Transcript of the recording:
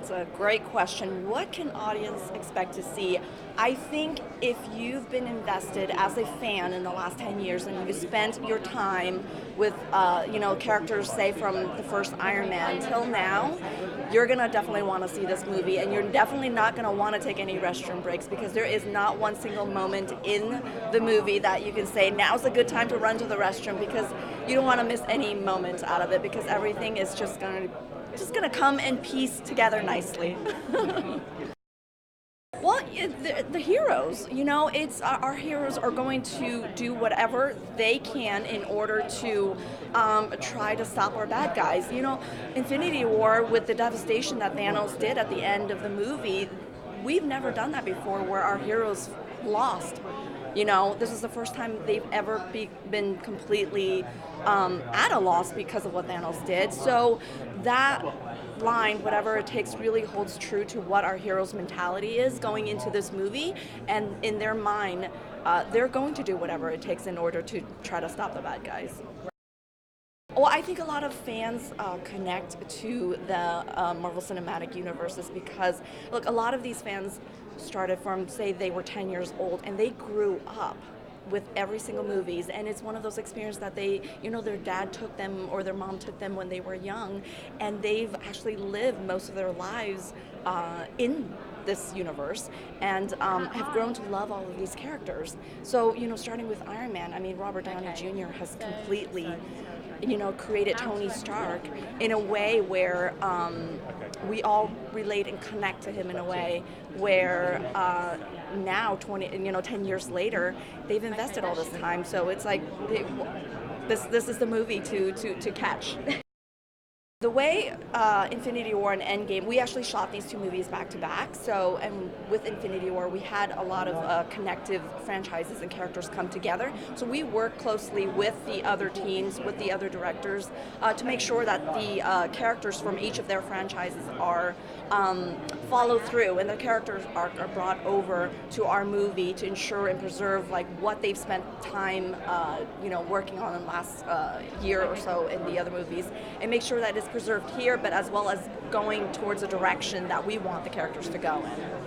That's a great question. What can audience expect to see? I think if you've been invested as a fan in the last 10 years and you've spent your time with, characters, say, from the first Iron Man till now, you're going to definitely want to see this movie, and you're definitely not going to want to take any restroom breaks, because there is not one single moment in the movie that you can say, now's a good time to run to the restroom, because you don't want to miss any moments out of it, because everything is just going to come and piece together nicely. Well, the heroes, it's our heroes are going to do whatever they can in order to try to stop our bad guys. Infinity War, with the devastation that Thanos did at the end of the movie, we've never done that before, where our heroes lost. This is the first time they've ever been completely at a loss because of what Thanos did. So that line, whatever it takes, really holds true to what our heroes' mentality is going into this movie. And in their mind, they're going to do whatever it takes in order to try to stop the bad guys. Well, I think a lot of fans connect to the Marvel Cinematic Universes because, look, a lot of these fans started from, say, they were 10 years old, and they grew up with every single movies, and it's one of those experiences that they, their dad took them or their mom took them when they were young, and they've actually lived most of their lives in this universe and have grown to love all of these characters. So, starting with Iron Man, Robert Downey Jr. has completely created Tony Stark in a way where we all relate and connect to him in a way where now 10 years later, they've invested all this time. So it's like this is the movie to catch. The way Infinity War and Endgame, we actually shot these two movies back to back. So, and with Infinity War, we had a lot of connective franchises and characters come together. So we work closely with the other teams, with the other directors, to make sure that the characters from each of their franchises are follow through, and the characters are brought over to our movie to ensure and preserve what they've spent time working on in the last year or so in the other movies, and make sure that it's preserved here, but as well as going towards a direction that we want the characters to go in.